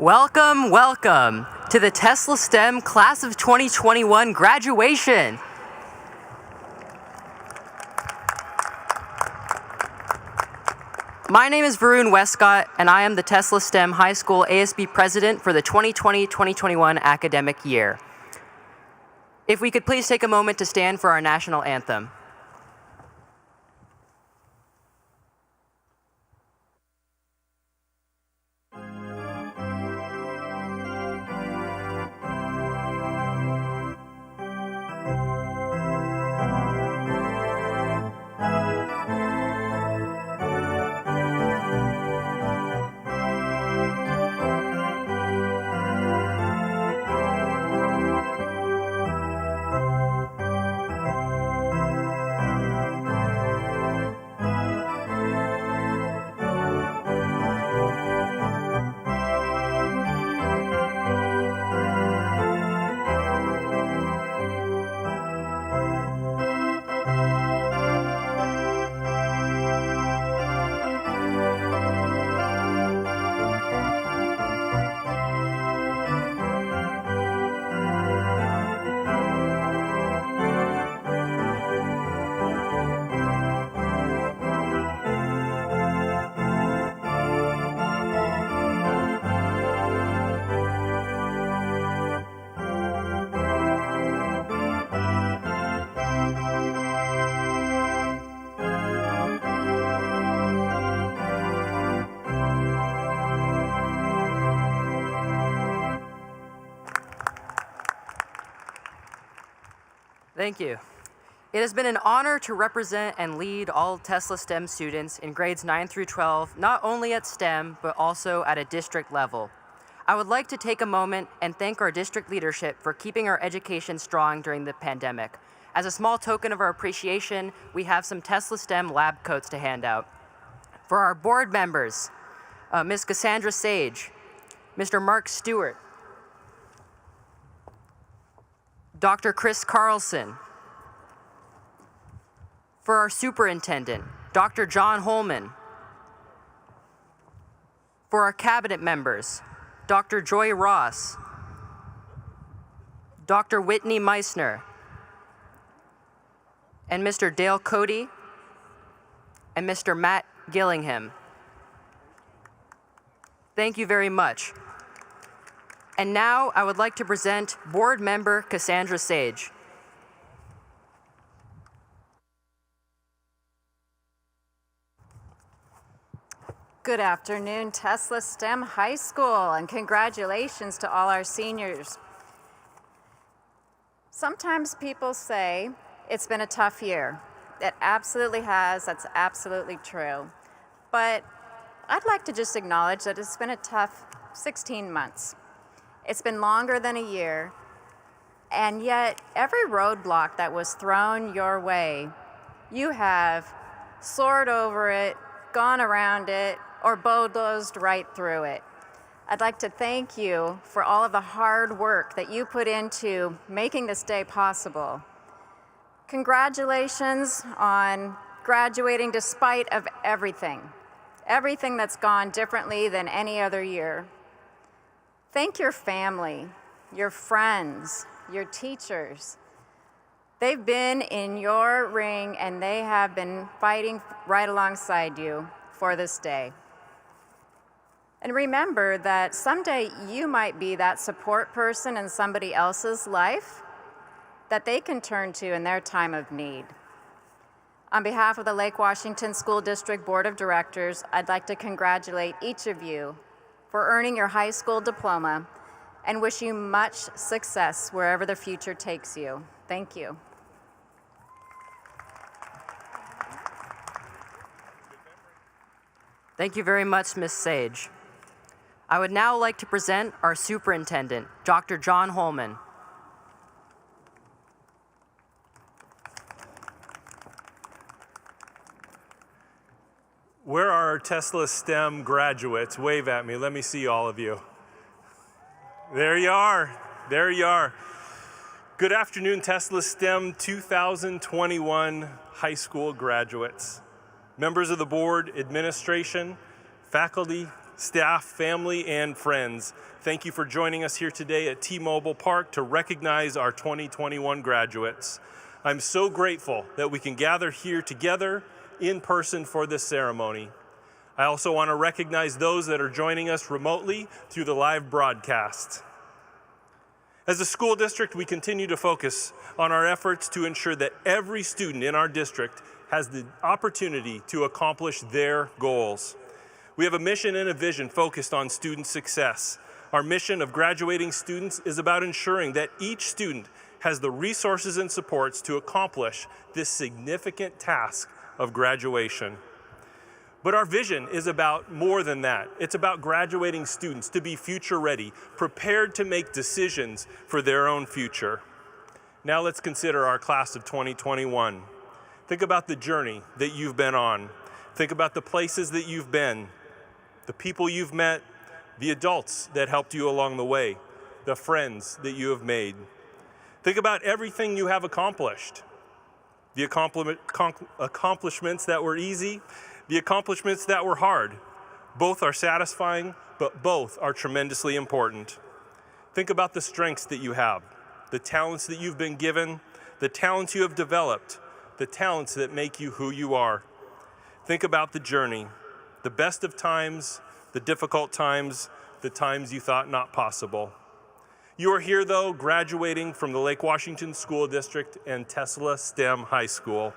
Welcome, welcome to the Tesla STEM Class of 2021 graduation. My name is Varun Westcott, and I am the Tesla STEM High School ASB President for the 2020-2021 academic year. If we could please take a moment to stand for our national anthem. Thank you. It has been an honor to represent and lead all Tesla STEM students in grades 9 through 12, not only at STEM, but also at a district level. I would like to take a moment and thank our district leadership for keeping our education strong during the pandemic. As a small token of our appreciation, we have some Tesla STEM lab coats to hand out. For our board members, Ms. Cassandra Sage, Mr. Mark Stewart, Dr. Chris Carlson. For our superintendent, Dr. John Holman. For our cabinet members, Dr. Joy Ross, Dr. Whitney Meissner, and Mr. Dale Cody, and Mr. Matt Gillingham. Thank you very much. And now I would like to present board member Cassandra Sage. Good afternoon, Tesla STEM High School, and congratulations to all our seniors. Sometimes people say it's been a tough year. It absolutely has, that's absolutely true. But I'd like to just acknowledge that it's been a tough 16 months. It's been longer than a year, and yet every roadblock that was thrown your way, you have soared over it, gone around it, or bulldozed right through it. I'd like to thank you for all of the hard work that you put into making this day possible. Congratulations on graduating despite of everything that's gone differently than any other year. Thank your family, your friends, your teachers. They've been in your ring and they have been fighting right alongside you for this day. And remember that someday you might be that support person in somebody else's life that they can turn to in their time of need. On behalf of the Lake Washington School District Board of Directors, I'd like to congratulate each of you for earning your high school diploma and wish you much success wherever the future takes you. Thank you. Thank you very much, Ms. Sage. I would now like to present our superintendent, Dr. John Holman. Where are our Tesla STEM graduates? Wave at me. Let me see all of you. There you are. There you are. Good afternoon, Tesla STEM 2021 high school graduates. Members of the board, administration, faculty, staff, family, and friends, thank you for joining us here today at T-Mobile Park to recognize our 2021 graduates. I'm so grateful that we can gather here together in person for this ceremony. I also want to recognize those that are joining us remotely through the live broadcast. As a school district, we continue to focus on our efforts to ensure that every student in our district has the opportunity to accomplish their goals. We have a mission and a vision focused on student success. Our mission of graduating students is about ensuring that each student has the resources and supports to accomplish this significant task of graduation. But our vision is about more than that. It's about graduating students to be future ready, prepared to make decisions for their own future. Now let's consider our class of 2021. Think about the journey that you've been on. Think about the places that you've been, the people you've met, the adults that helped you along the way, the friends that you have made. Think about everything you have accomplished. The accomplishments that were easy, the accomplishments that were hard. Both are satisfying, but both are tremendously important. Think about the strengths that you have, the talents that you've been given, the talents you have developed, the talents that make you who you are. Think about the journey, the best of times, the difficult times, the times you thought not possible. You are here, though, graduating from the Lake Washington School District and Tesla STEM High School.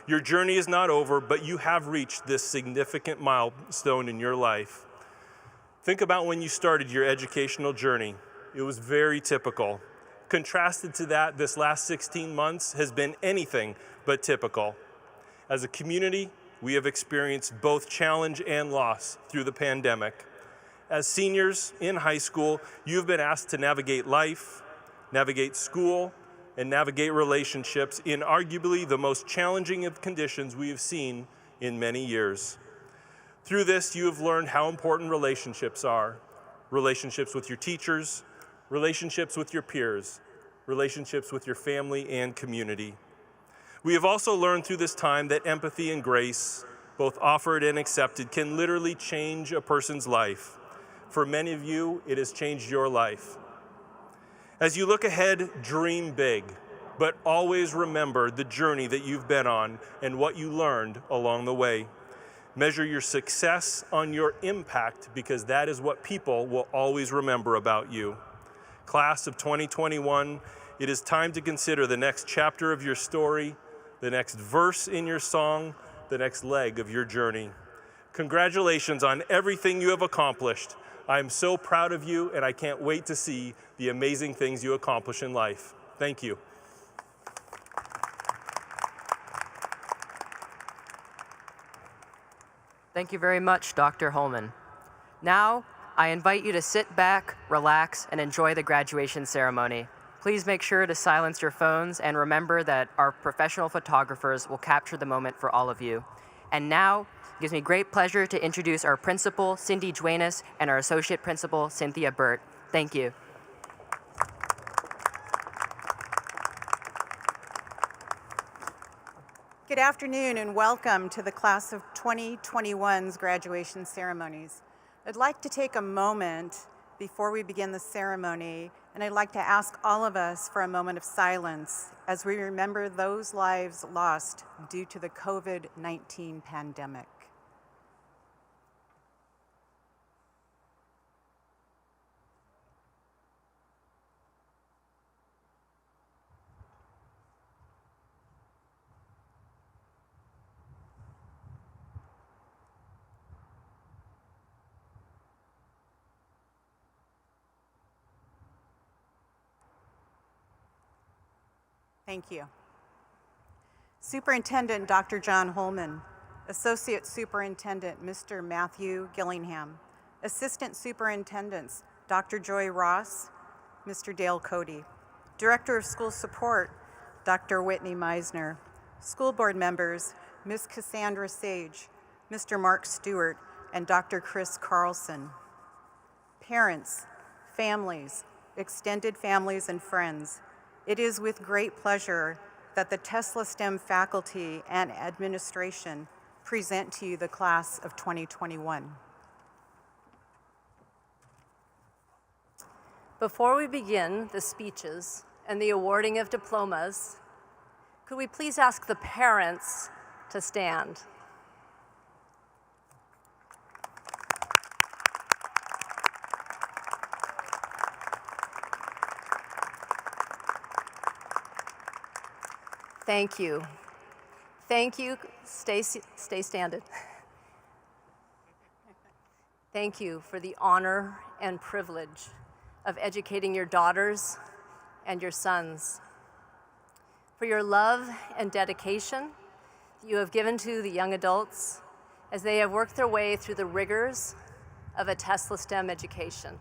Your journey is not over, but you have reached this significant milestone in your life. Think about when you started your educational journey. It was very typical. Contrasted to that, this last 16 months has been anything but typical. As a community, we have experienced both challenge and loss through the pandemic. As seniors in high school, you've been asked to navigate life, navigate school, and navigate relationships in arguably the most challenging of conditions we have seen in many years. Through this, you have learned how important relationships are. Relationships with your teachers, relationships with your peers, relationships with your family and community. We have also learned through this time that empathy and grace, both offered and accepted, can literally change a person's life. For many of you, it has changed your life. As you look ahead, dream big, but always remember the journey that you've been on and what you learned along the way. Measure your success on your impact, because that is what people will always remember about you. Class of 2021, it is time to consider the next chapter of your story, the next verse in your song, the next leg of your journey. Congratulations on everything you have accomplished. I am so proud of you, and I can't wait to see the amazing things you accomplish in life. Thank you. Thank you very much, Dr. Holman. Now, I invite you to sit back, relax, and enjoy the graduation ceremony. Please make sure to silence your phones and remember that our professional photographers will capture the moment for all of you. And now, it gives me great pleasure to introduce our principal, Cindy Duenas, and our associate principal, Cynthia Burt. Thank you. Good afternoon and welcome to the class of 2021's graduation ceremonies. I'd like to take a moment before we begin the ceremony, and I'd like to ask all of us for a moment of silence as we remember those lives lost due to the COVID-19 pandemic. Thank you. Superintendent Dr. John Holman, Associate Superintendent Mr. Matthew Gillingham, Assistant Superintendents Dr. Joy Ross, Mr. Dale Cody, Director of School Support Dr. Whitney Meisner, School Board members Ms. Cassandra Sage, Mr. Mark Stewart, and Dr. Chris Carlson, parents, families, extended families, and friends. It is with great pleasure that the Tesla STEM faculty and administration present to you the class of 2021. Before we begin the speeches and the awarding of diplomas, could we please ask the parents to stand? Thank you. Thank you. Stay standing. Thank you for the honor and privilege of educating your daughters and your sons, for your love and dedication that you have given to the young adults as they have worked their way through the rigors of a Tesla STEM education,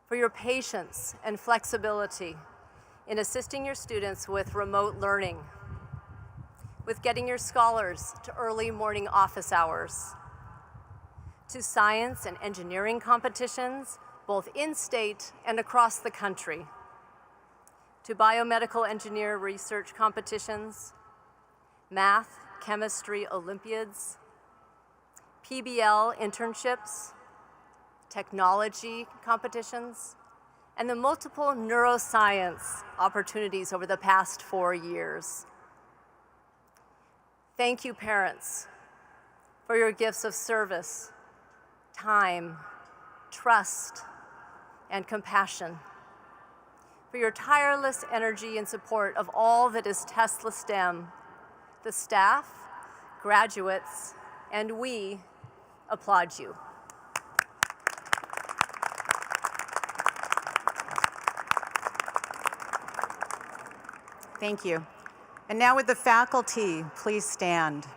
for your patience and flexibility in assisting your students with remote learning, with getting your scholars to early morning office hours, to science and engineering competitions, both in-state and across the country, to biomedical engineer research competitions, math, chemistry Olympiads, PBL internships, technology competitions, and the multiple neuroscience opportunities over the past 4 years. Thank you, parents, for your gifts of service, time, trust, and compassion, for your tireless energy and support of all that is Tesla STEM. The staff, graduates, and we applaud you. Thank you. And now would the faculty please stand?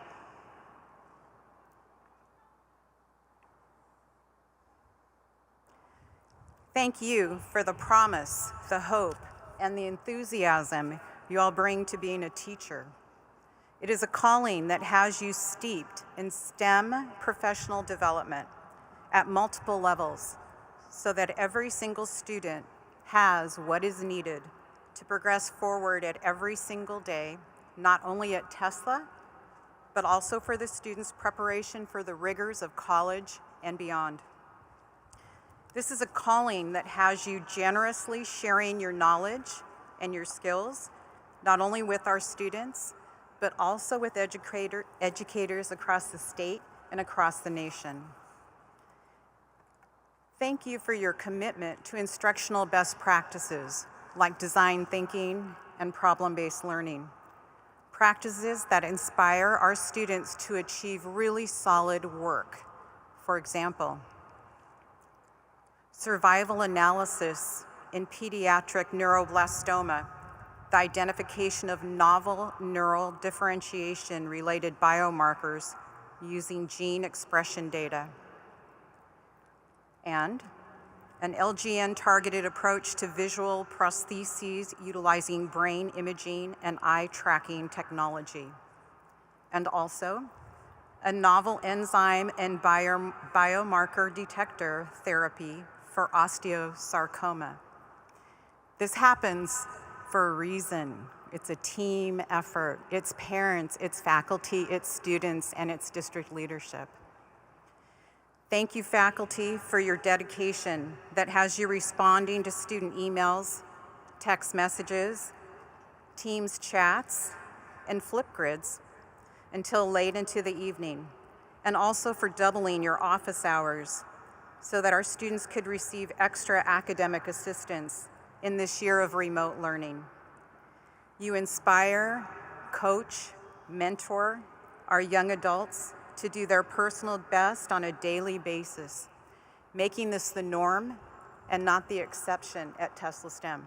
Thank you for the promise, the hope, and the enthusiasm you all bring to being a teacher. It is a calling that has you steeped in STEM professional development at multiple levels so that every single student has what is needed to progress forward at every single day, not only at Tesla, but also for the students' preparation for the rigors of college and beyond. This is a calling that has you generously sharing your knowledge and your skills, not only with our students, but also with educators across the state and across the nation. Thank you for your commitment to instructional best practices like design thinking and problem-based learning. Practices that inspire our students to achieve really solid work. For example, survival analysis in pediatric neuroblastoma, the identification of novel neural differentiation-related biomarkers using gene expression data, and an LGN-targeted approach to visual prostheses utilizing brain imaging and eye tracking technology. And also, a novel enzyme and biomarker detector therapy for osteosarcoma. This happens for a reason. It's a team effort. It's parents, it's faculty, it's students, and it's district leadership. Thank you, faculty, for your dedication that has you responding to student emails, text messages, Teams chats, and Flipgrids until late into the evening, and also for doubling your office hours so that our students could receive extra academic assistance in this year of remote learning. You inspire, coach, mentor our young adults to do their personal best on a daily basis, making this the norm and not the exception at Tesla STEM.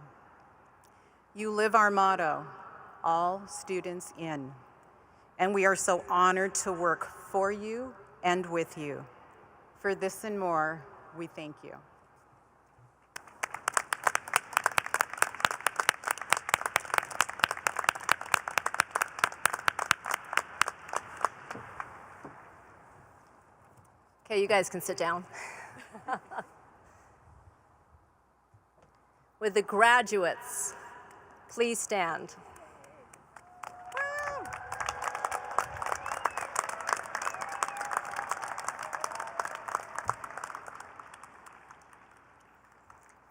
You live our motto, all students in, and we are so honored to work for you and with you. For this and more, we thank you. Okay, you guys can sit down. Would the graduates please stand?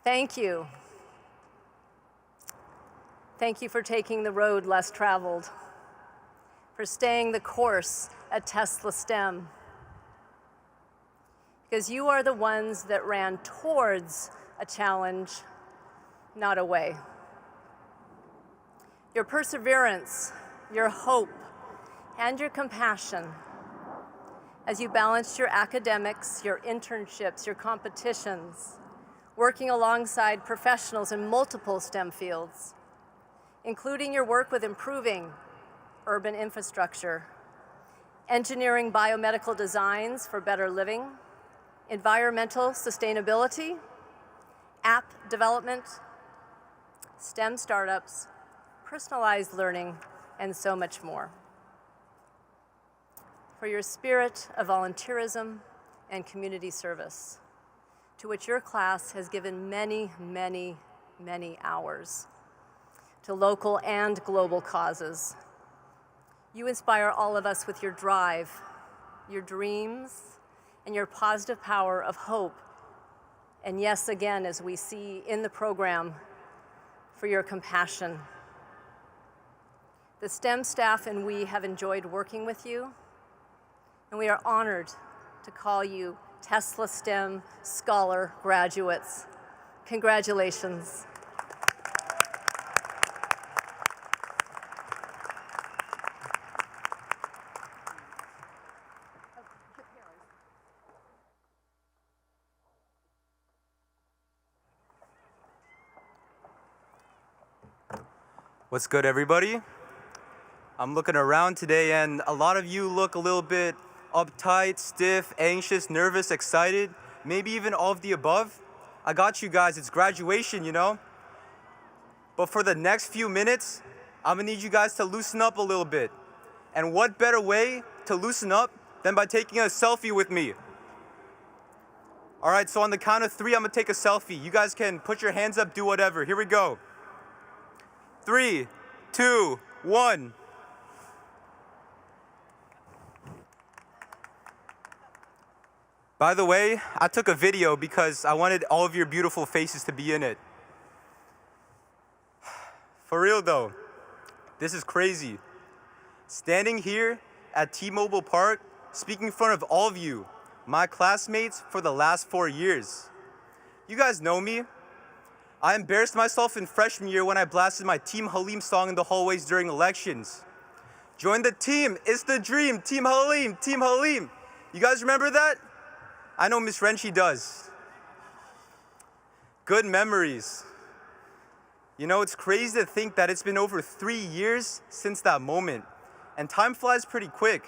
Thank you. Thank you for taking the road less traveled, for staying the course at Tesla STEM, because you are the ones that ran towards a challenge, not away. Your perseverance, your hope, and your compassion as you balanced your academics, your internships, your competitions, working alongside professionals in multiple STEM fields, including your work with improving urban infrastructure, engineering biomedical designs for better living, environmental sustainability, app development, STEM startups, personalized learning, and so much more. For your spirit of volunteerism and community service, to which your class has given many, many, many hours, to local and global causes. You inspire all of us with your drive, your dreams, and your positive power of hope. And yes, again, as we see in the program, for your compassion. The STEM staff and we have enjoyed working with you, and we are honored to call you Tesla STEM Scholar graduates. Congratulations. What's good, everybody? I'm looking around today and a lot of you look a little bit uptight, stiff, anxious, nervous, excited, maybe even all of the above. I got you guys, it's graduation, you know? But for the next few minutes, I'm gonna need you guys to loosen up a little bit. And what better way to loosen up than by taking a selfie with me? All right, so on the count of 3, I'm gonna take a selfie. You guys can put your hands up, do whatever. Here we go. 3, 2, 1. By the way, I took a video because I wanted all of your beautiful faces to be in it. For real though, this is crazy. Standing here at T-Mobile Park, speaking in front of all of you, my classmates for the last 4 years. You guys know me. I embarrassed myself in freshman year when I blasted my Team Halim song in the hallways during elections. Join the team, it's the dream, Team Halim, Team Halim. You guys remember that? I know Miss Renchi does. Good memories. You know, it's crazy to think that it's been over 3 years since that moment, and time flies pretty quick.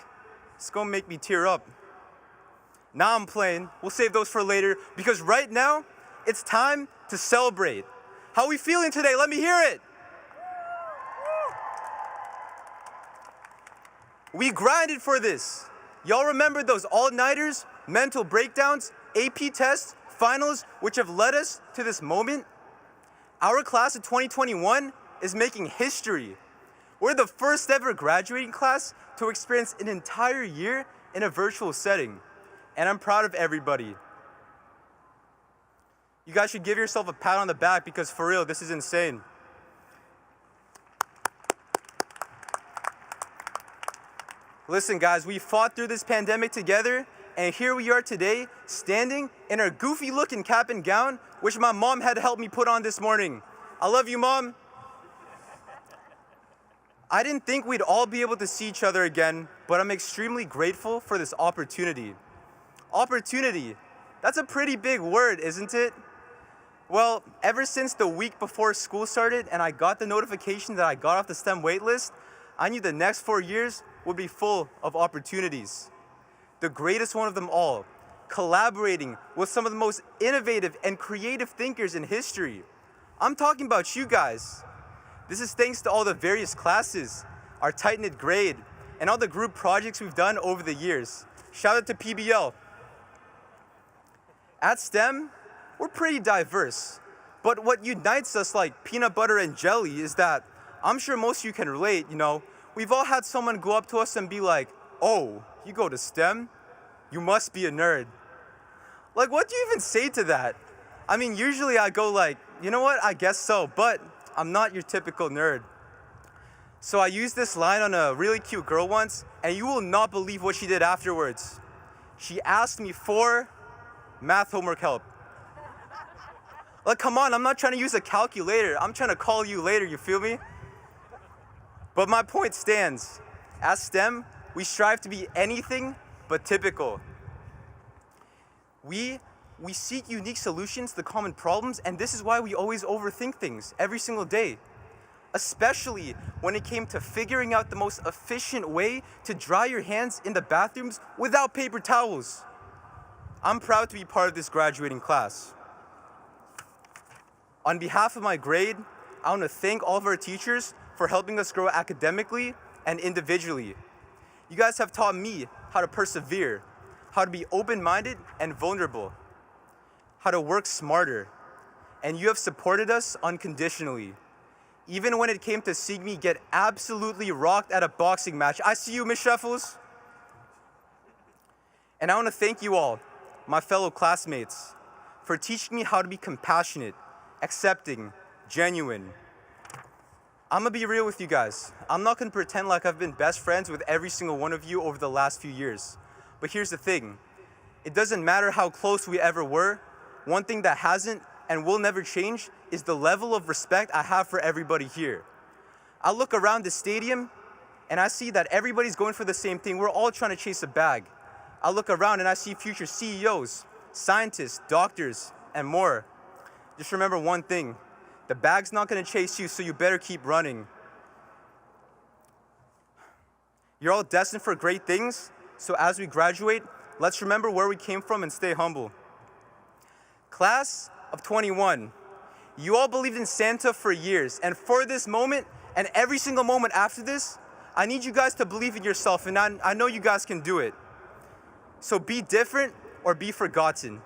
It's gonna make me tear up. Nah, I'm playing. We'll save those for later, because right now, it's time to celebrate. How are we feeling today? Let me hear it. We grinded for this. Y'all remember those all-nighters, mental breakdowns, AP tests, finals, which have led us to this moment? Our class of 2021 is making history. We're the first ever graduating class to experience an entire year in a virtual setting. And I'm proud of everybody. You guys should give yourself a pat on the back because for real, this is insane. Listen guys, we fought through this pandemic together and here we are today, standing in our goofy looking cap and gown, which my mom had helped me put on this morning. I love you, Mom. I didn't think we'd all be able to see each other again, but I'm extremely grateful for this opportunity. Opportunity, that's a pretty big word, isn't it? Well, ever since the week before school started and I got the notification that I got off the STEM waitlist, I knew the next 4 years would be full of opportunities. The greatest one of them all, collaborating with some of the most innovative and creative thinkers in history. I'm talking about you guys. This is thanks to all the various classes, our tight-knit grade, and all the group projects we've done over the years. Shout out to PBL. At STEM, we're pretty diverse, but what unites us like peanut butter and jelly is that, I'm sure most of you can relate, you know, we've all had someone go up to us and be like, oh, you go to STEM? You must be a nerd. Like, what do you even say to that? I mean, usually I go like, you know what, I guess so, but I'm not your typical nerd. So I used this line on a really cute girl once, and you will not believe what she did afterwards. She asked me for math homework help. Like, come on, I'm not trying to use a calculator. I'm trying to call you later, you feel me? But my point stands. As STEM, we strive to be anything but typical. We seek unique solutions to common problems, and this is why we always overthink things every single day. Especially when it came to figuring out the most efficient way to dry your hands in the bathrooms without paper towels. I'm proud to be part of this graduating class. On behalf of my grade, I want to thank all of our teachers for helping us grow academically and individually. You guys have taught me how to persevere, how to be open-minded and vulnerable, how to work smarter, and you have supported us unconditionally. Even when it came to seeing me get absolutely rocked at a boxing match. I see you, Miss Sheffels. And I want to thank you all, my fellow classmates, for teaching me how to be compassionate, accepting, genuine. I'm gonna be real with you guys. I'm not gonna pretend like I've been best friends with every single one of you over the last few years. But here's the thing. It doesn't matter how close we ever were. One thing that hasn't and will never change is the level of respect I have for everybody here. I look around the stadium and I see that everybody's going for the same thing. We're all trying to chase a bag. I look around and I see future CEOs, scientists, doctors, and more. Just remember one thing. The bag's not gonna chase you, so you better keep running. You're all destined for great things, so as we graduate, let's remember where we came from and stay humble. Class of 21, you all believed in Santa for years, and for this moment, and every single moment after this, I need you guys to believe in yourself, and I know you guys can do it. So be different or be forgotten.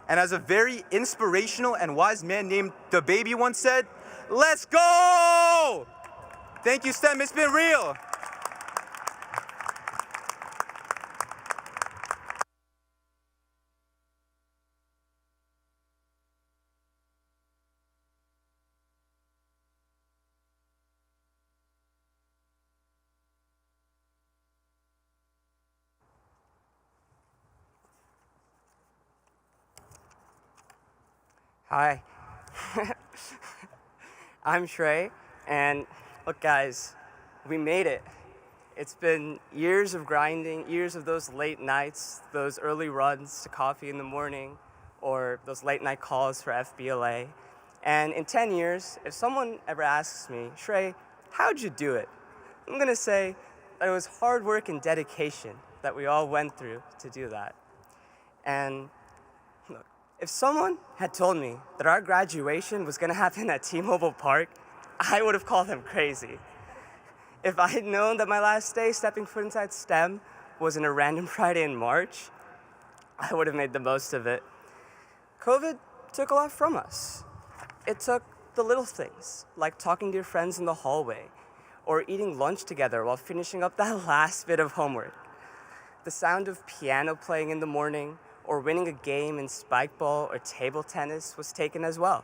And as a very inspirational and wise man named The Baby once said, let's go! Thank you, STEM, it's been real. Hi, I'm Shrey, and look guys, we made it. It's been years of grinding, years of those late nights, those early runs to coffee in the morning, or those late night calls for FBLA. And in 10 years, if someone ever asks me, Shrey, how'd you do it? I'm gonna say that it was hard work and dedication that we all went through to do that. And look, if someone had told me that our graduation was gonna happen at T-Mobile Park, I would have called them crazy. If I had known that my last day stepping foot inside STEM was in a random Friday in March, I would have made the most of it. COVID took a lot from us. It took the little things, like talking to your friends in the hallway, or eating lunch together while finishing up that last bit of homework. The sound of piano playing in the morning, or winning a game in spike ball or table tennis was taken as well.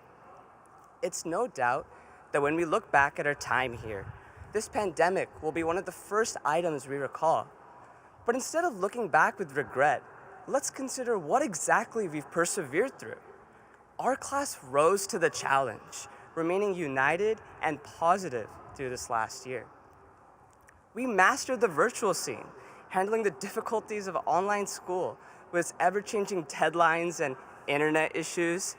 It's no doubt that when we look back at our time here, this pandemic will be one of the first items we recall. But instead of looking back with regret, let's consider what exactly we've persevered through. Our class rose to the challenge, remaining united and positive through this last year. We mastered the virtual scene, handling the difficulties of online school with its ever-changing deadlines and internet issues.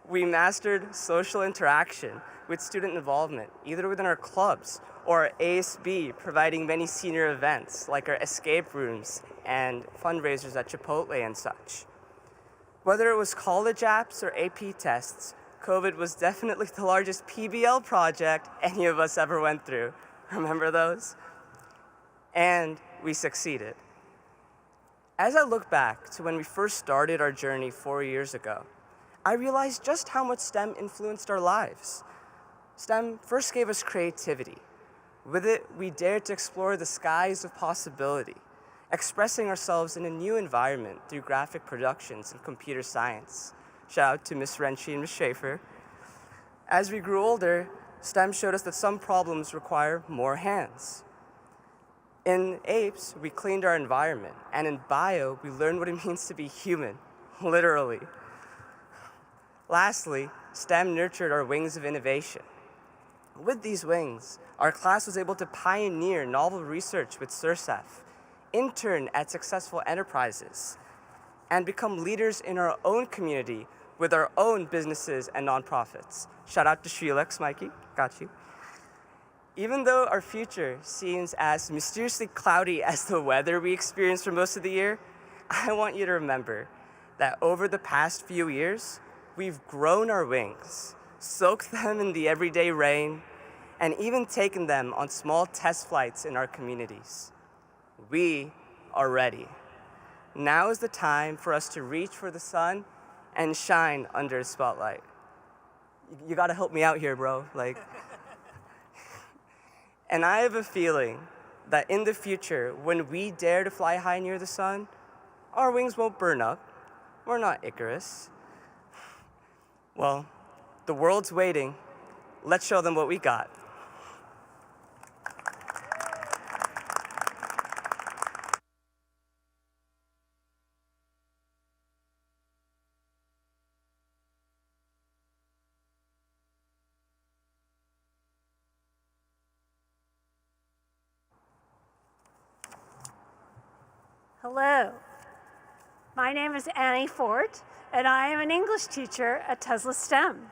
We mastered social interaction with student involvement, either within our clubs or our ASB, providing many senior events like our escape rooms and fundraisers at Chipotle and such. Whether it was college apps or AP tests, COVID was definitely the largest PBL project any of us ever went through. Remember those? And we succeeded. As I look back to when we first started our journey 4 years ago, I realized just how much STEM influenced our lives. STEM first gave us creativity. With it, we dared to explore the skies of possibility, expressing ourselves in a new environment through graphic productions and computer science. Shout out to Miss Renshi and Miss Schaefer. As we grew older, STEM showed us that some problems require more hands. In apes, we cleaned our environment, and in bio, we learned what it means to be human, literally. Lastly, STEM nurtured our wings of innovation. With these wings, our class was able to pioneer novel research with SURSEF, intern at successful enterprises, and become leaders in our own community with our own businesses and nonprofits. Shout out to Shrelex, Mikey, got you. Even though our future seems as mysteriously cloudy as the weather we experience for most of the year, I want you to remember that over the past few years, we've grown our wings, soaked them in the everyday rain, and even taken them on small test flights in our communities. We are ready. Now is the time for us to reach for the sun and shine under a spotlight. You gotta help me out here, bro. And I have a feeling that in the future, when we dare to fly high near the sun, our wings won't burn up. We're not Icarus. Well, the world's waiting. Let's show them what we got. Hello, my name is Annie Fort, and I am an English teacher at Tesla STEM.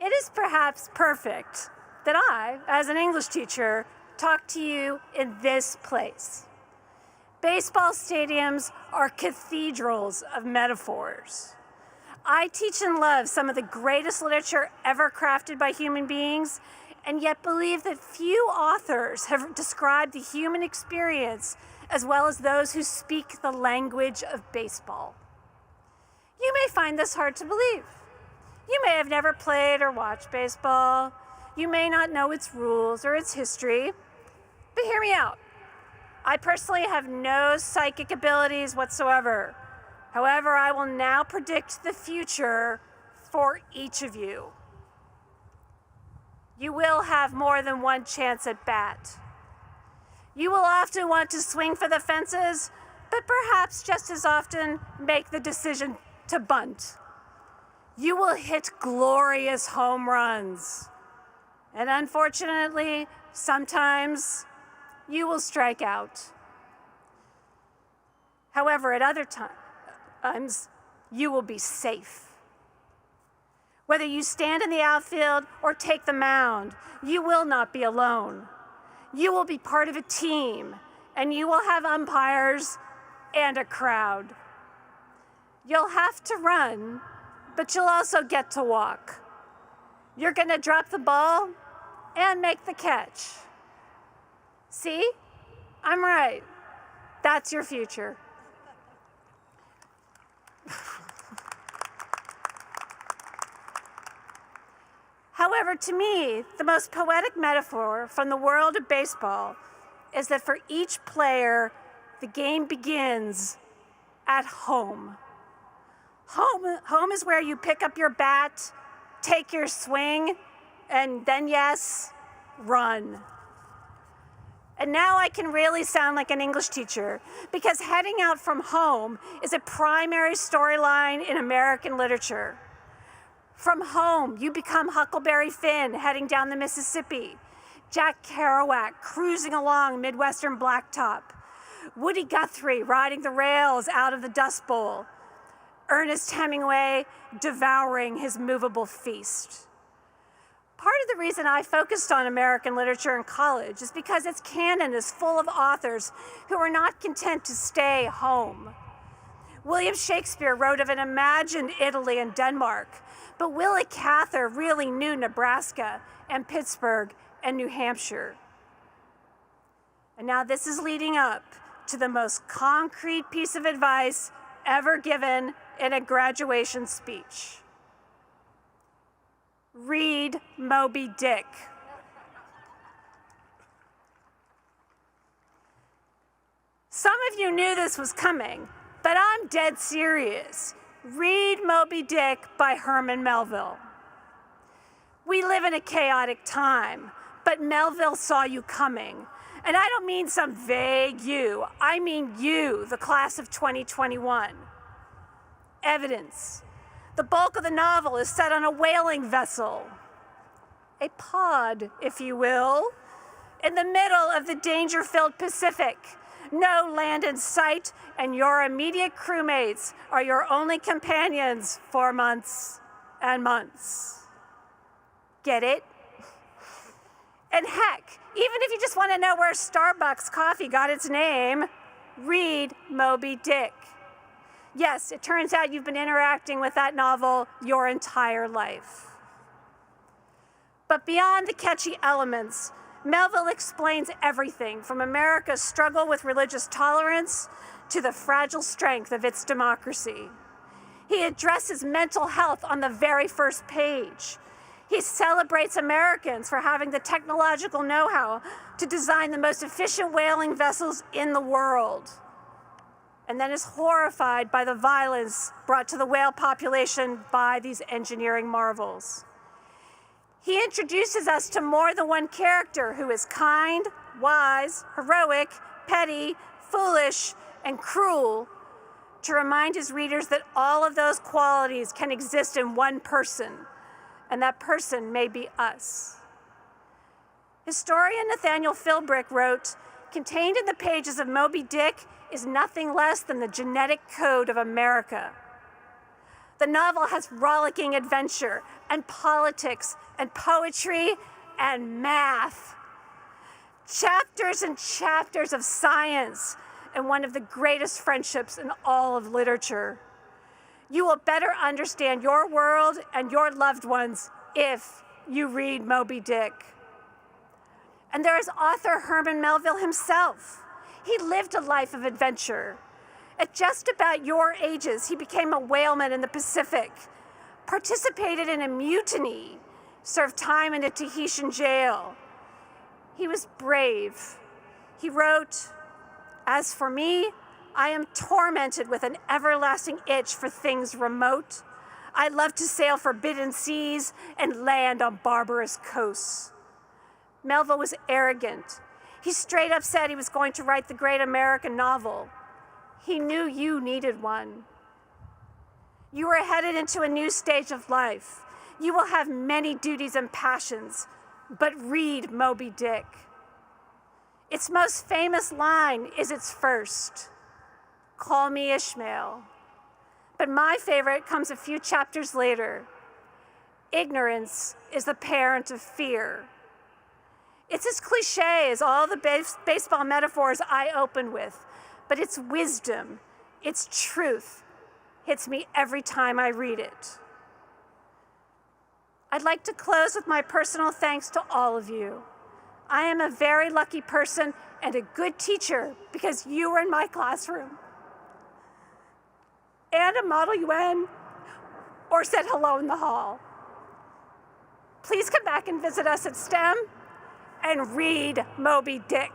It is perhaps perfect that I, as an English teacher, talk to you in this place. Baseball stadiums are cathedrals of metaphors. I teach and love some of the greatest literature ever crafted by human beings, and yet believe that few authors have described the human experience as well as those who speak the language of baseball. You may find this hard to believe. You may have never played or watched baseball. You may not know its rules or its history, but hear me out. I personally have no psychic abilities whatsoever. However, I will now predict the future for each of you. You will have more than one chance at bat. You will often want to swing for the fences, but perhaps just as often make the decision to bunt. You will hit glorious home runs. And unfortunately, sometimes you will strike out. However, at other times, you will be safe. Whether you stand in the outfield or take the mound, you will not be alone. You will be part of a team, and you will have umpires and a crowd. You'll have to run, but you'll also get to walk. You're gonna drop the ball and make the catch. See? I'm right. That's your future. However, to me, the most poetic metaphor from the world of baseball is that for each player, the game begins at home. Home is where you pick up your bat, take your swing, and then, yes, run. And now I can really sound like an English teacher, because heading out from home is a primary storyline in American literature. From home, you become Huckleberry Finn heading down the Mississippi, Jack Kerouac cruising along Midwestern blacktop, Woody Guthrie riding the rails out of the Dust Bowl, Ernest Hemingway devouring his movable feast. Part of the reason I focused on American literature in college is because its canon is full of authors who are not content to stay home. William Shakespeare wrote of an imagined Italy and Denmark, but Willie Cather really knew Nebraska and Pittsburgh and New Hampshire. And now this is leading up to the most concrete piece of advice ever given in a graduation speech. Read Moby Dick. of you knew this was coming, but I'm dead serious. Read Moby Dick by Herman Melville. We live in a chaotic time, but Melville saw you coming. And I don't mean some vague you, I mean you, the class of 2021. Evidence. The bulk of the novel is set on a whaling vessel, a pod, if you will, in the middle of the danger-filled Pacific. No land in sight, and your immediate crewmates are your only companions for months and months. Get it? And heck, even if you just want to know where Starbucks coffee got its name, read Moby Dick. Yes, it turns out you've been interacting with that novel your entire life. But beyond the catchy elements, Melville explains everything from America's struggle with religious tolerance to the fragile strength of its democracy. He addresses mental health on the very first page. He celebrates Americans for having the technological know-how to design the most efficient whaling vessels in the world, and then is horrified by the violence brought to the whale population by these engineering marvels. He introduces us to more than one character who is kind, wise, heroic, petty, foolish, and cruel, to remind his readers that all of those qualities can exist in one person, and that person may be us. Historian Nathaniel Philbrick wrote, "Contained in the pages of Moby Dick is nothing less than the genetic code of America." The novel has rollicking adventure and politics and poetry and math. Chapters and chapters of science and one of the greatest friendships in all of literature. You will better understand your world and your loved ones if you read Moby Dick. And there is author Herman Melville himself. He lived a life of adventure. At just about your ages, he became a whaleman in the Pacific, participated in a mutiny, served time in a Tahitian jail. He was brave. He wrote, "As for me, I am tormented with an everlasting itch for things remote. I love to sail forbidden seas and land on barbarous coasts." Melville was arrogant. He straight up said he was going to write the great American novel. He knew you needed one. You are headed into a new stage of life. You will have many duties and passions, but read Moby Dick. Its most famous line is its first, "Call me Ishmael." But my favorite comes a few chapters later. "Ignorance is the parent of fear." It's as cliche as all the baseball metaphors I opened with, but its wisdom, its truth, hits me every time I read it. I'd like to close with my personal thanks to all of you. I am a very lucky person and a good teacher because you were in my classroom. And a Model UN, or said hello in the hall. Please come back and visit us at STEM and read Moby Dick.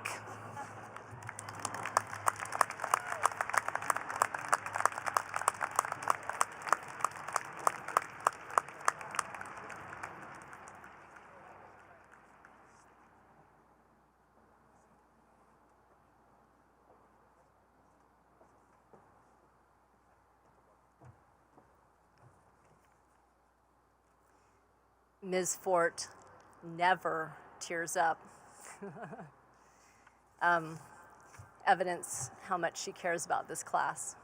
Ms. Fort never tears up. Evidence how much she cares about this class.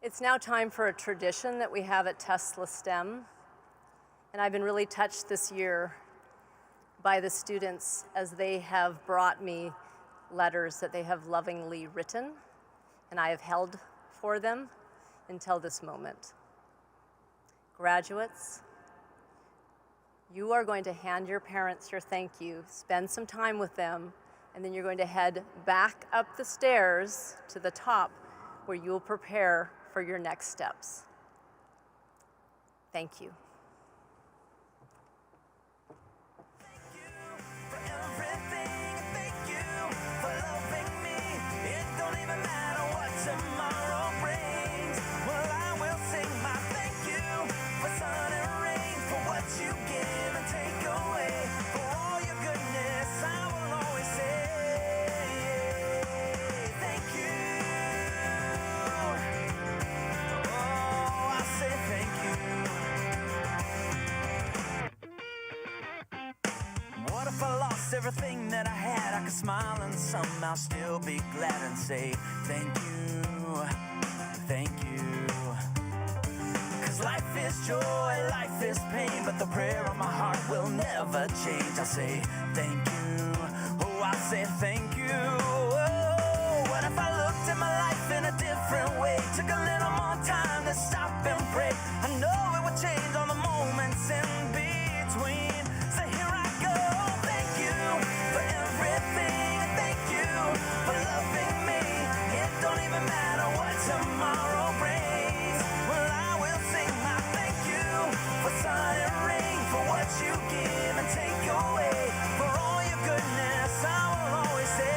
It's now time for a tradition that we have at Tesla STEM, and I've been really touched this year by the students as they have brought me letters that they have lovingly written, and I have held for them until this moment. Graduates, you are going to hand your parents your thank you, spend some time with them, and then you're going to head back up the stairs to the top where you will prepare for your next steps. Thank you. Thank you for everything. Thank you for loving me. everything that I had, I could smile and somehow still be glad and say thank you, thank you. Cause life is joy, life is pain, but the prayer of my heart will never change. I say thank you, oh I say thank you. Oh, what if I looked at my life in a different way, took a little more time to stop and pray? I know it would change all the moments in between. So here I go, thank you for everything, thank you for loving me. It don't even matter what tomorrow brings. Well, I will sing my thank you for sun and rain, for what you give and take away, for all your goodness. I will always say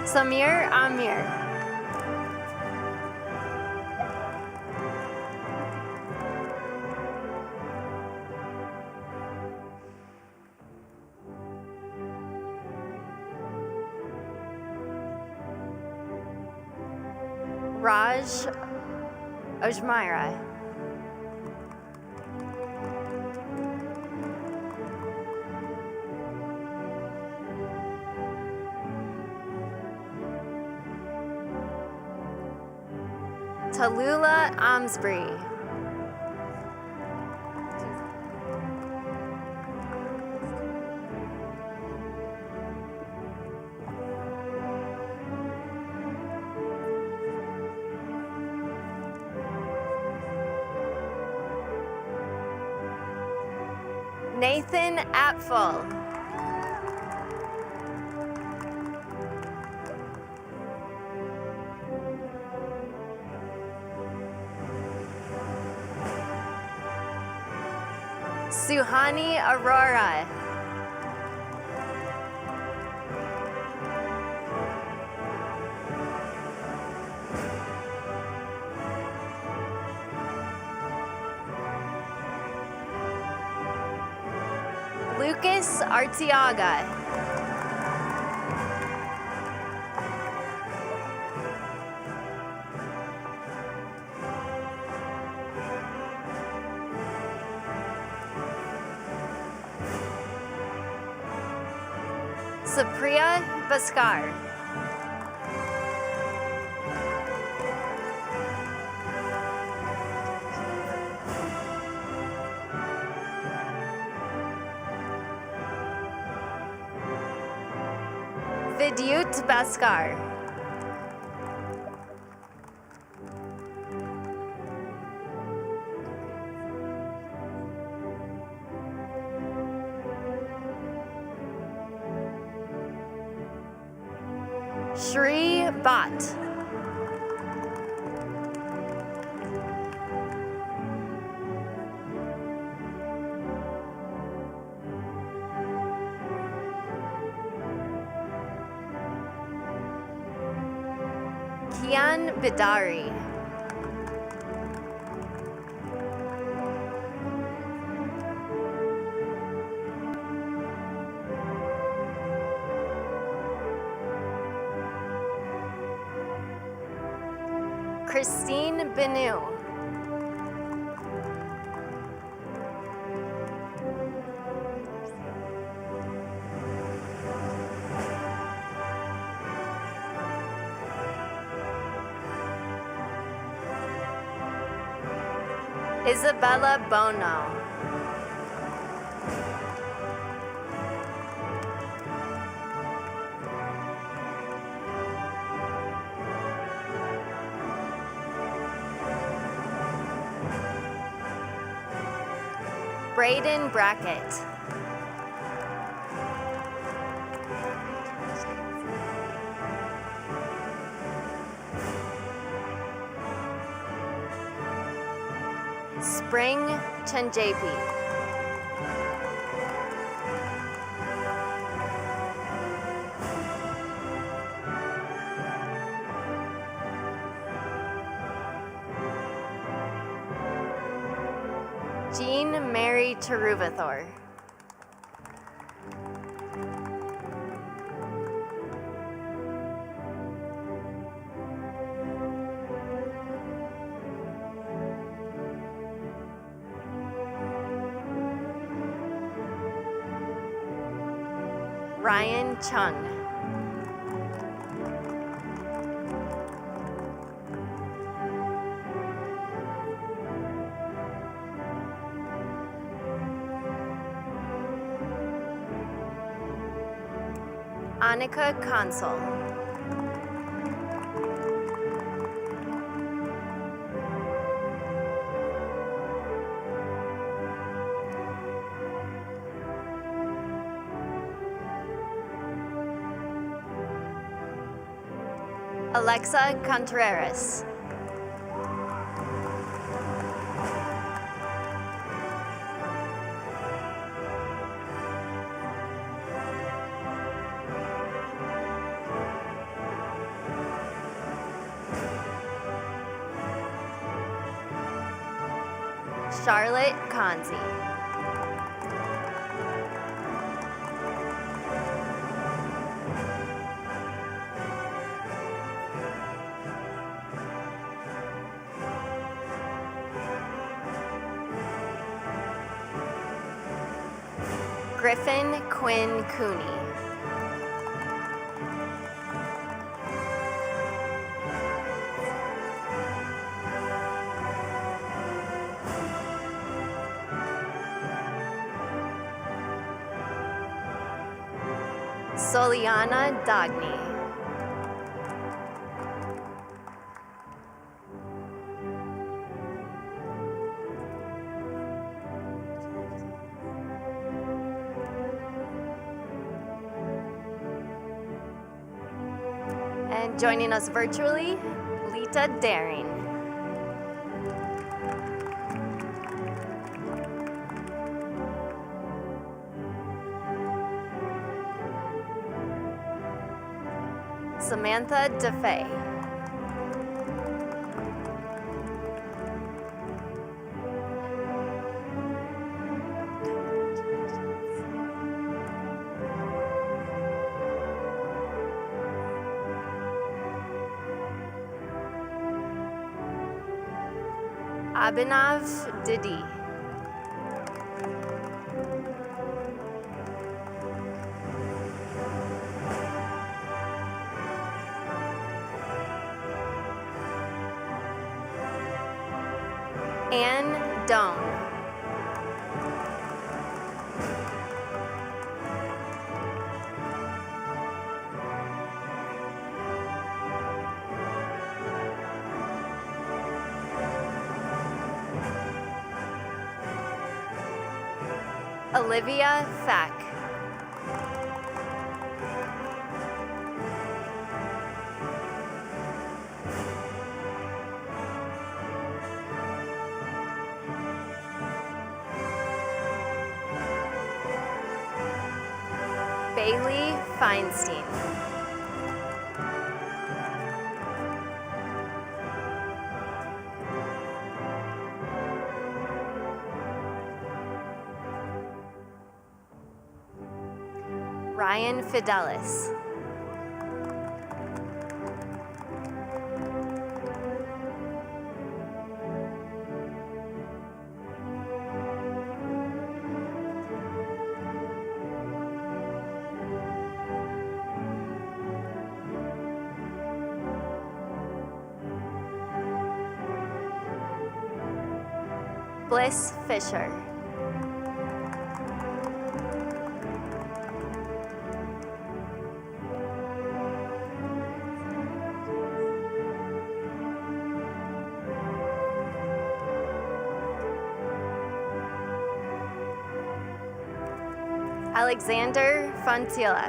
Samir Amir. Raj Ojmira. Tallulah Amsbury. Nathan Apfel. Suhani Aurora. Lucas Arteaga. Supriya Baskar. Vidyut Baskar. Shri Bhatt. Kian Bidari. Christine Benu. Isabella Bono. Braden Brackett. Spring Chanjepi. Jean Mary Teruvathor. Ryan Chung. Annika Consul. Alexa Contreras. Charlotte Conzi. Griffin Quinn Cooney. Soliana Dagny. And joining us virtually, Lita Daring. Samantha DeFay. Abhinav Didi. Anne Doan. Olivia Fack. Bailey Feinstein. Ryan Fidelis. Bliss Fisher. Alexander Fontila.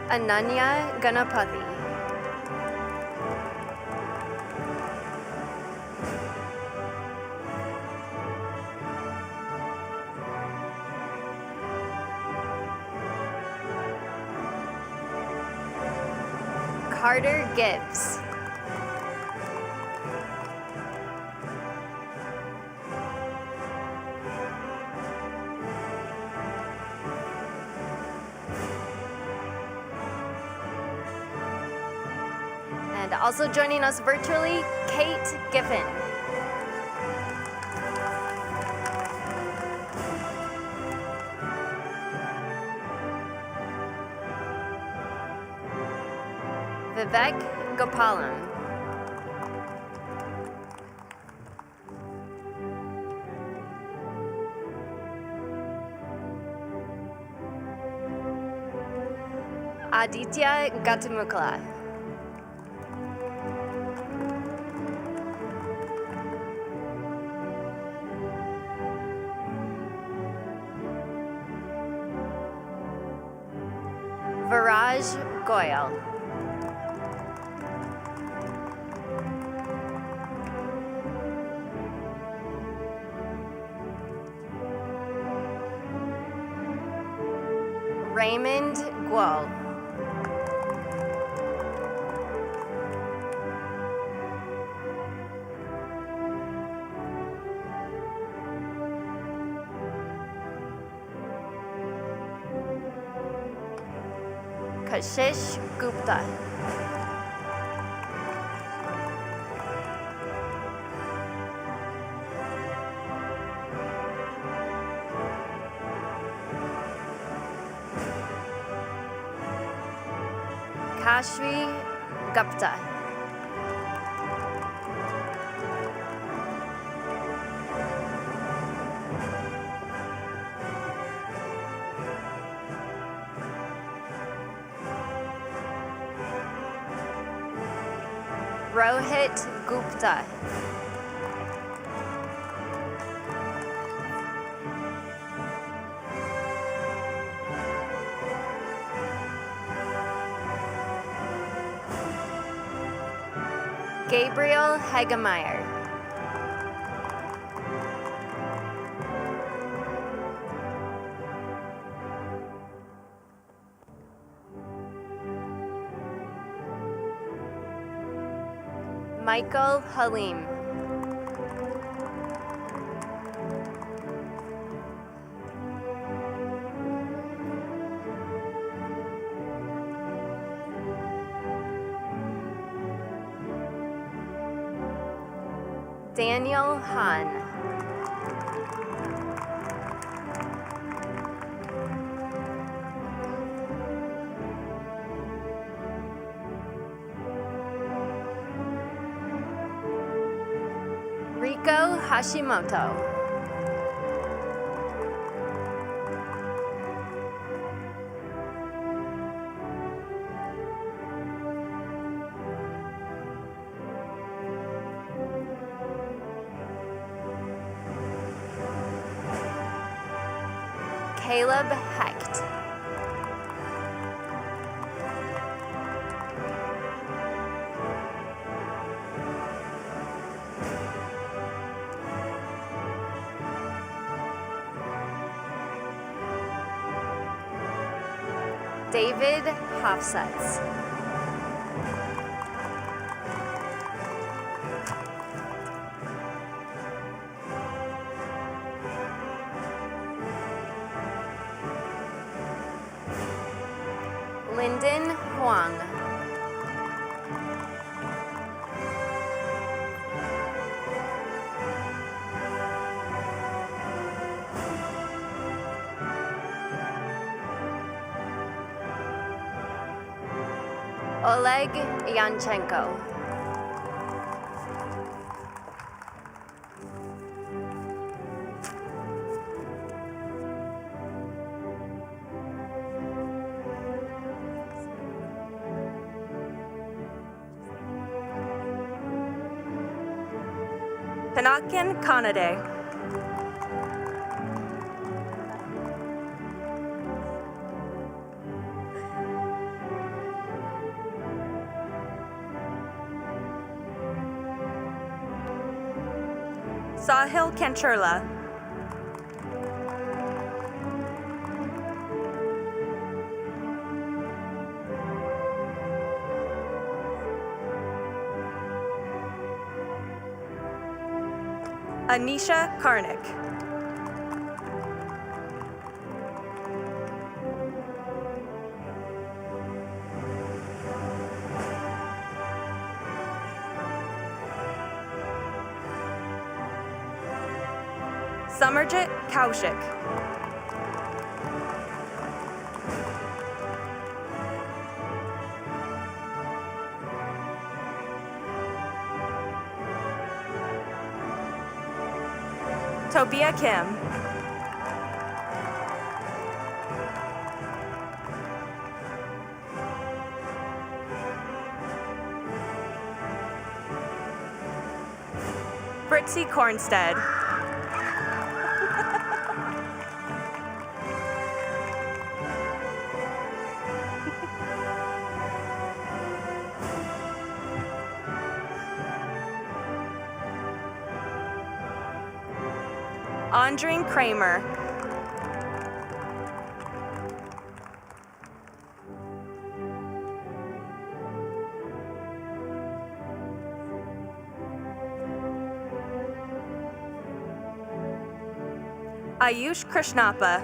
Ananya Ganapathy. Carter Gibbs. And also joining us virtually, Kate Giffen. Vivek Gopalan. Aditya Gatamukala. Viraj Goyal. Raymond Guo. Kashish Gupta. Kashvi Gupta. Rohit Gupta. Gabriel Hagemeyer. Michael Halim. Daniel Han. Riko Hashimoto. Caleb Hecht. David Hofsutz. Lyndon Huang. Oleg Yanchenko. Pinakin Kanade. Sahil Kanchurla. Anisha Karnik. Samarjit Kaushik. Tobia Kim. Britzy Cornstead. Andrine Kramer. Ayush Krishnappa.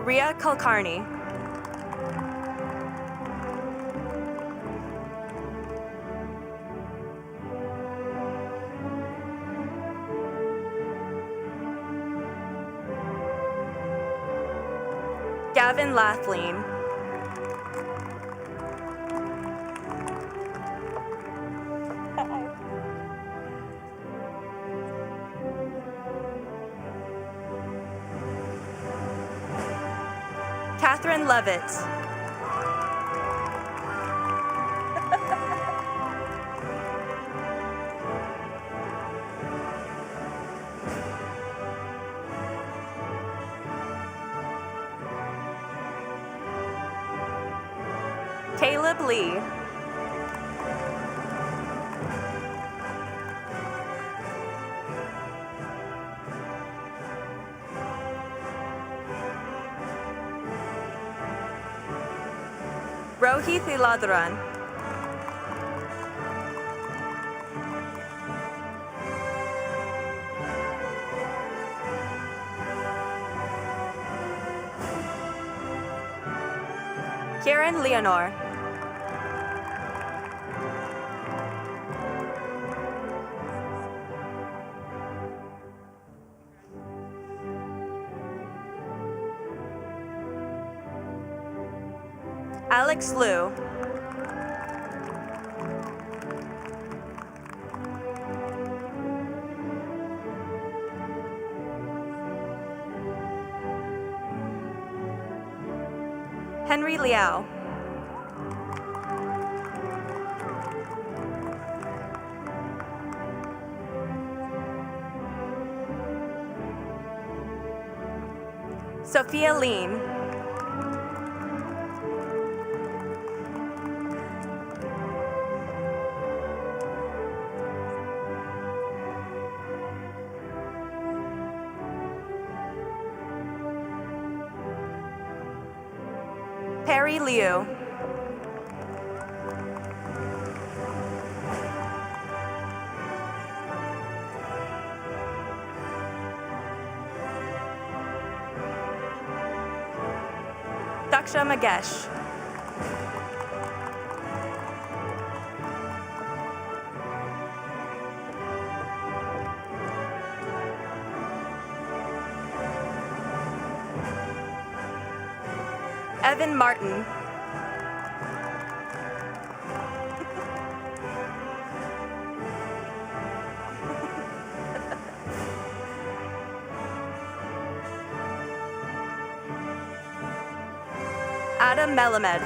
Ria Kulkarni. Gavin Lathleen. Catherine Levitt. Caleb Lee. Rohith Iladran. Kieran Leonor. Alex Liu. Henry Liao. Sophia Lean. Perry Liu. Daksha Magesh. Evan Martin. Adam Melamed.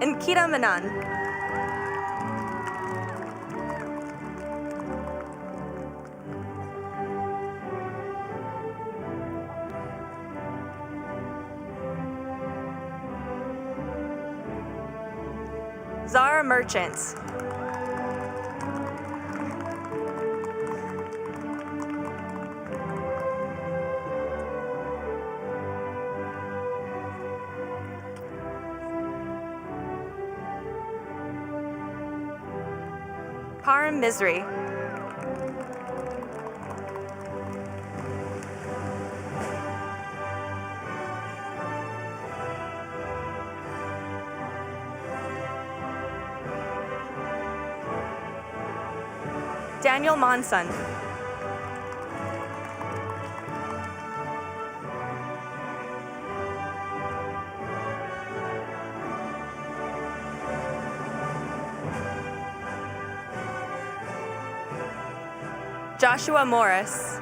And Kita Manan. Zara Merchants. Karim Misery. Daniel Monson. Joshua Morris.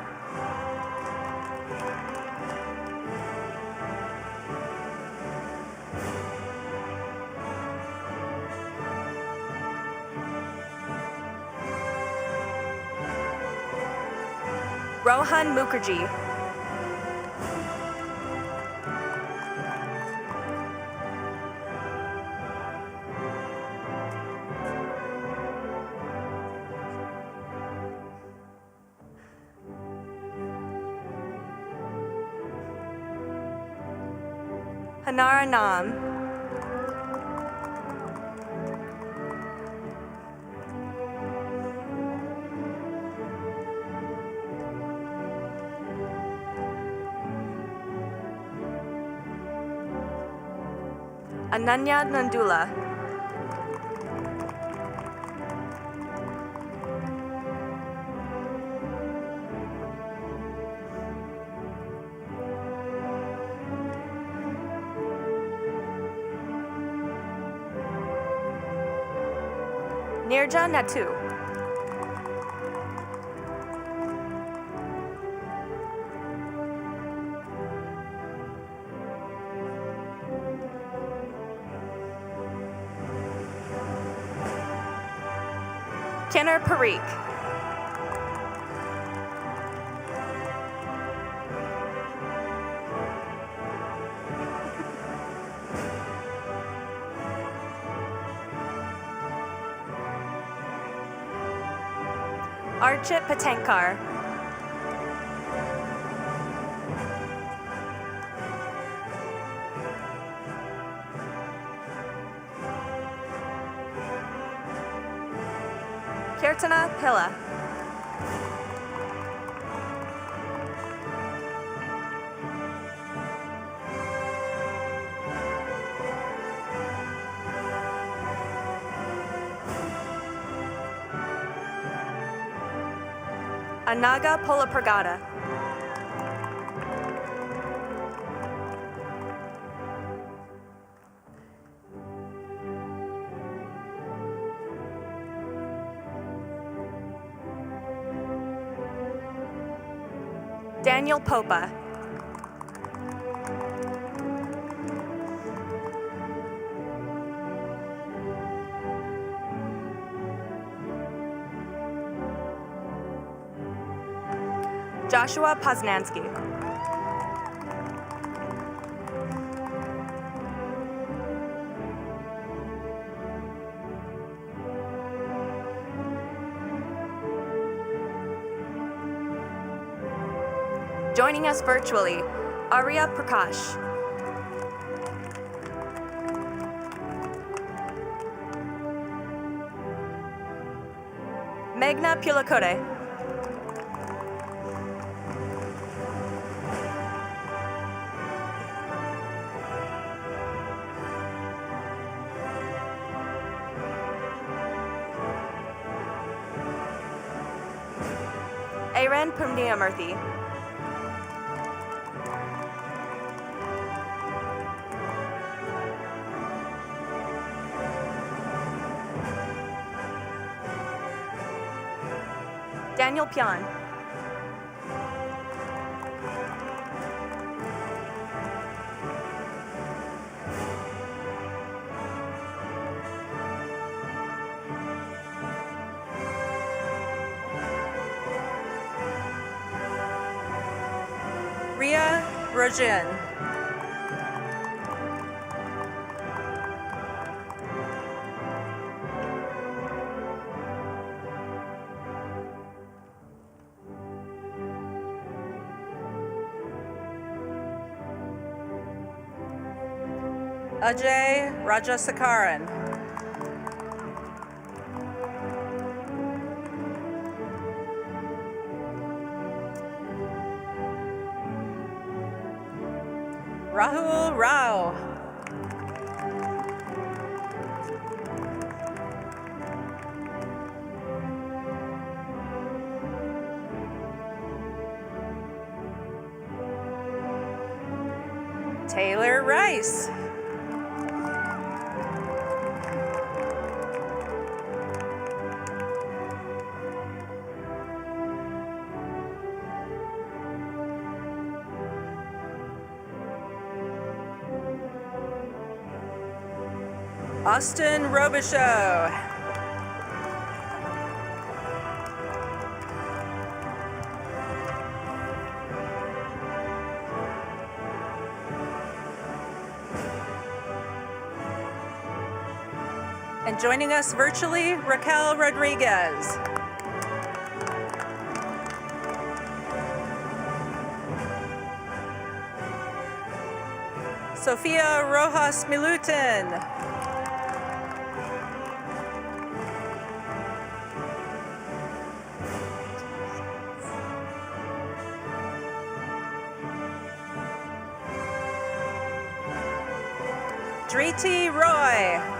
Rohan Mukherjee. Hanara Nam. Ananya Nandula. Nirja Natu. Kenner Parikh. Archit Patenkar. Kirtana Pilla. Anaga Polapragada. Daniel Popa. Joshua Poznansky. Joining us virtually, Arya Prakash. Meghna Pulakode. Aaron Pumniyamurthy. Daniel Pion. Ria Rojin. Ajay Rajasekaran. Rahul Rao. Taylor Rice. Austin Robichaux. And joining us virtually, Raquel Rodriguez. Sofia Rojas Milutin. Driti Roy.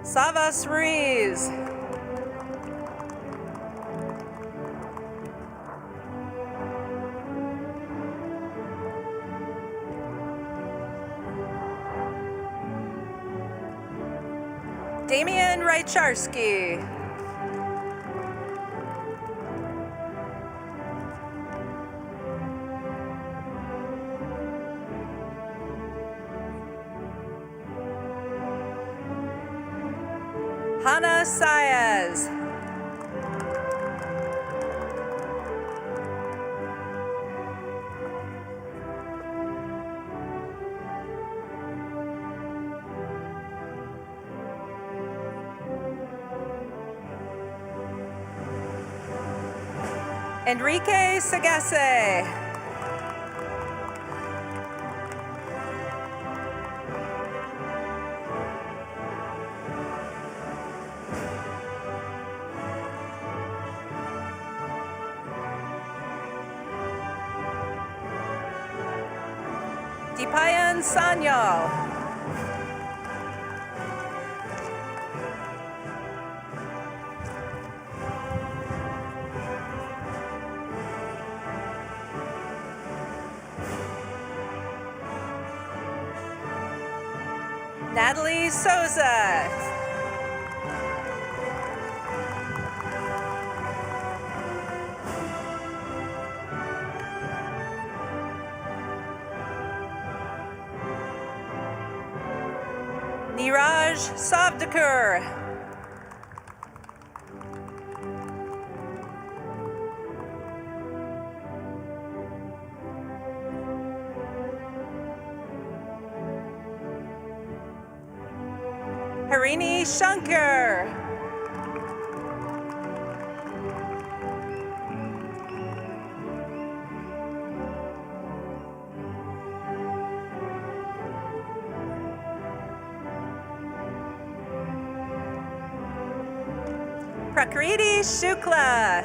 Savas Ruiz. Damian Rycharski. Hannah Saez. Enrique Sagase. Dipayan Sanyal. Natalie Souza. Niraj Savdakur. Harini Shankar. Prakriti Shukla.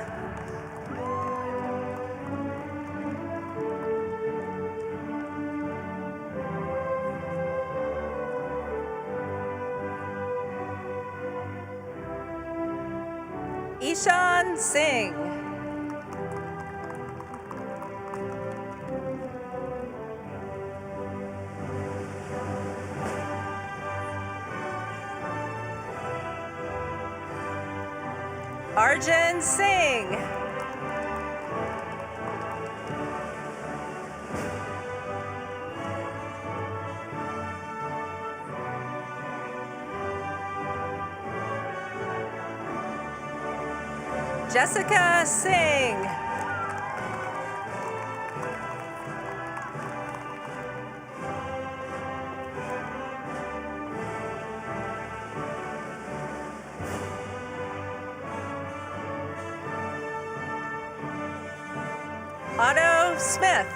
Ishan Singh. Arjun Singh. Jessica Singh. Otto Smith.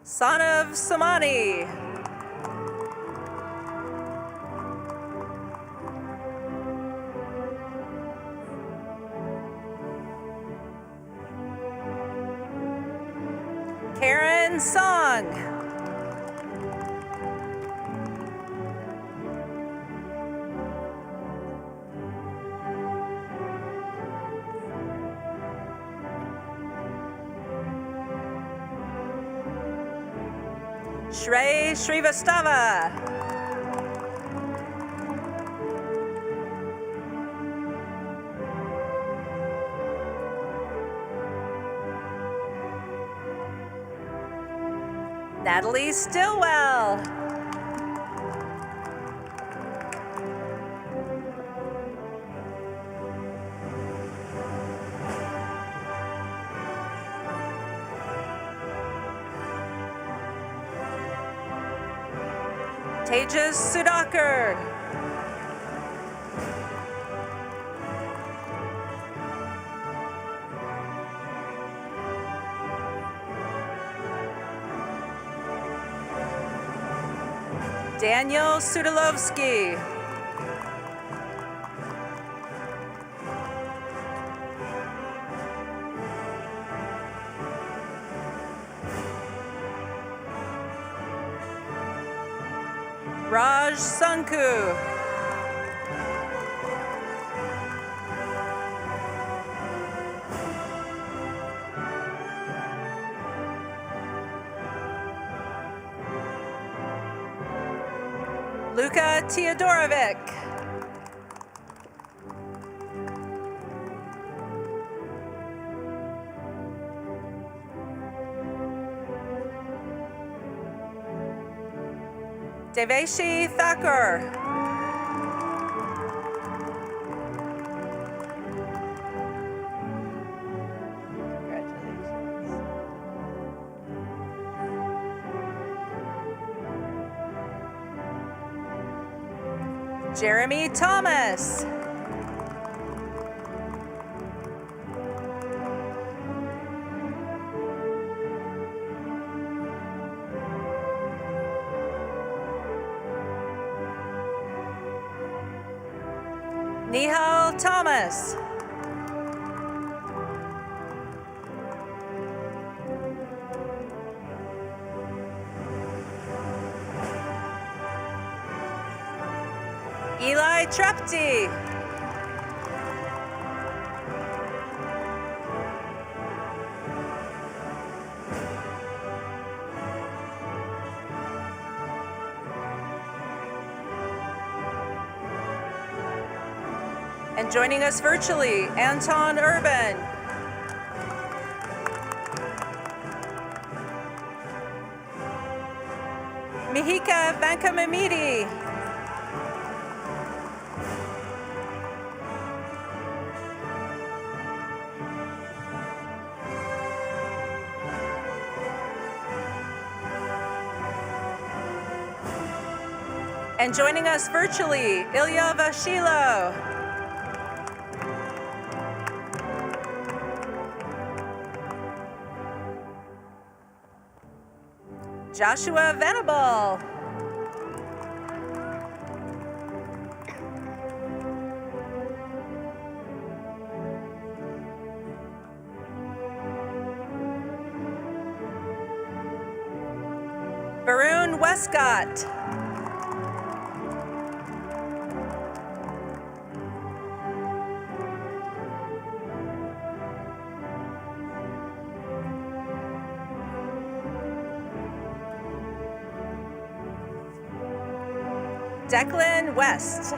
Sanav Samani. Karen Song. Shrey Shrivastava. Natalie Stillwell. Tejas Sudhakar. Daniel Sudalovsky. Raj Sanku. Luka Teodorovic. Deveshi Thakur. Jeremy Thomas. Nihal Thomas. Eli Trepti. And joining us virtually, Anton Urban. Mihika Vankamamidi. And joining us virtually, Ilya Vashilo. Joshua Venable. Varun Westcott. Declan West.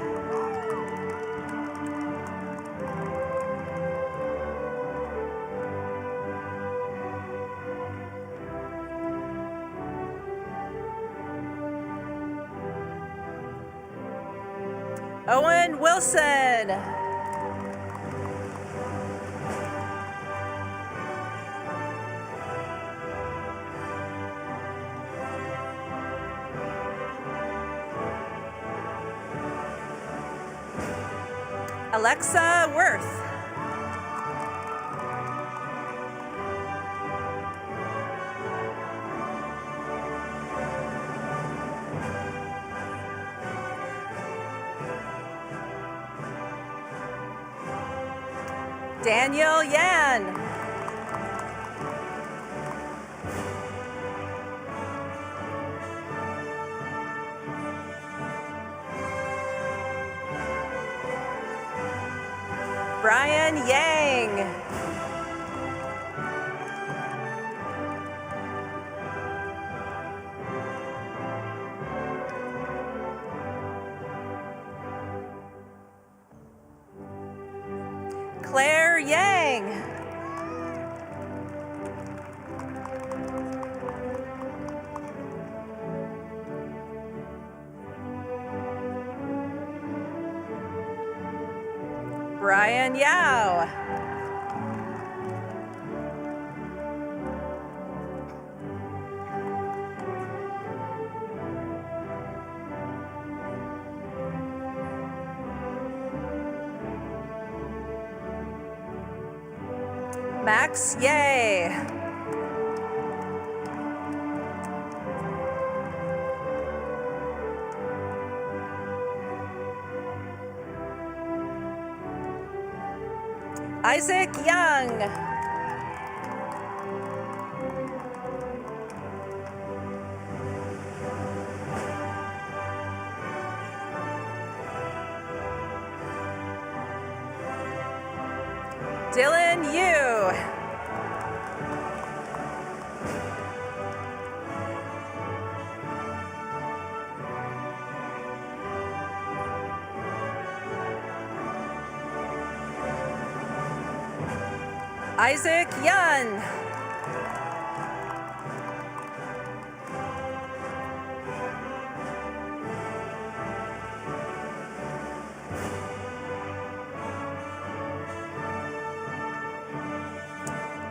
Owen Wilson. Alexa Worth. Daniel Yan. Brian Yang. Skylar Yang. Brian Yao. Max Yay. Isaac Young. Dylan Yu. Isaac Yun.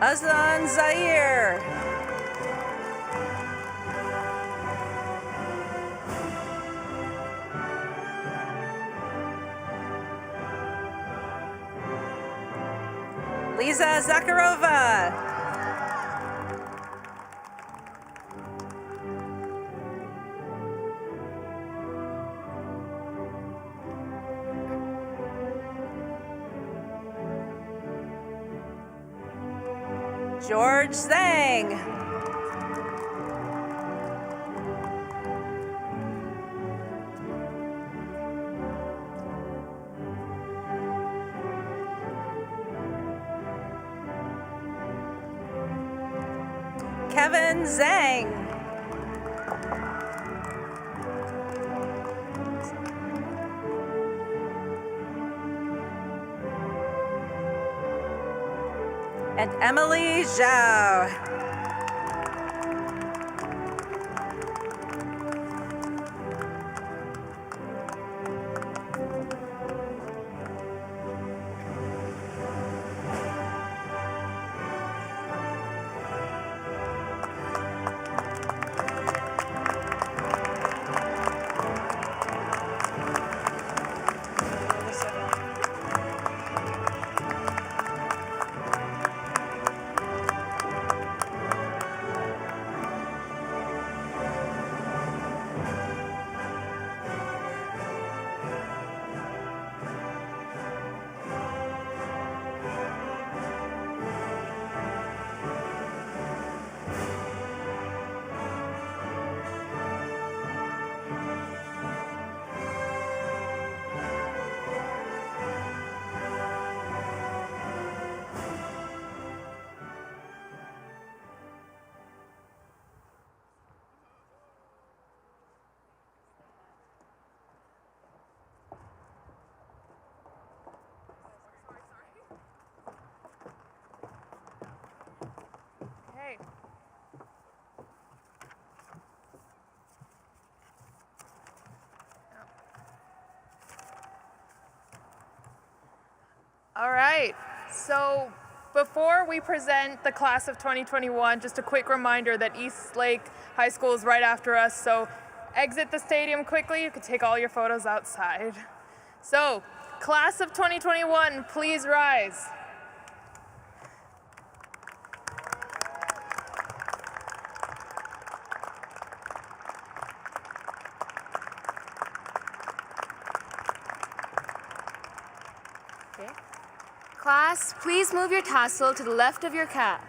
Aslan Zaire. Lisa Zakharova. George Zhang. Kevin Zhang. And Emily Zhao. All right, so before we present the class of 2021, just a quick reminder that East Lake High School is right after us, so exit the stadium quickly. You can take all your photos outside. So, class of 2021, please rise. Class, please move your tassel to the left of your cap.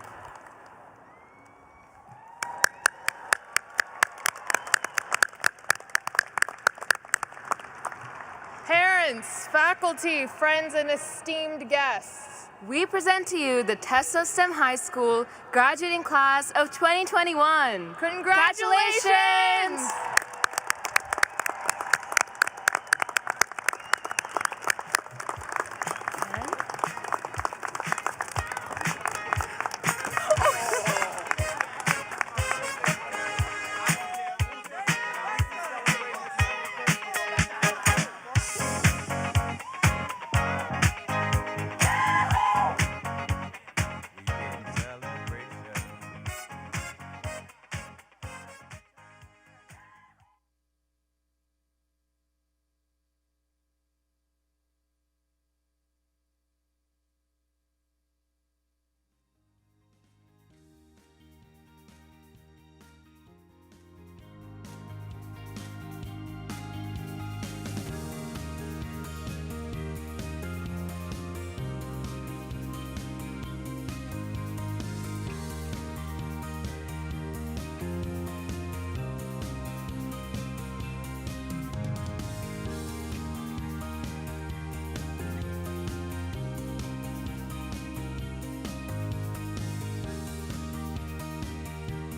Parents, faculty, friends, and esteemed guests, We present to you the Tesla STEM High School graduating class of 2021. congratulations!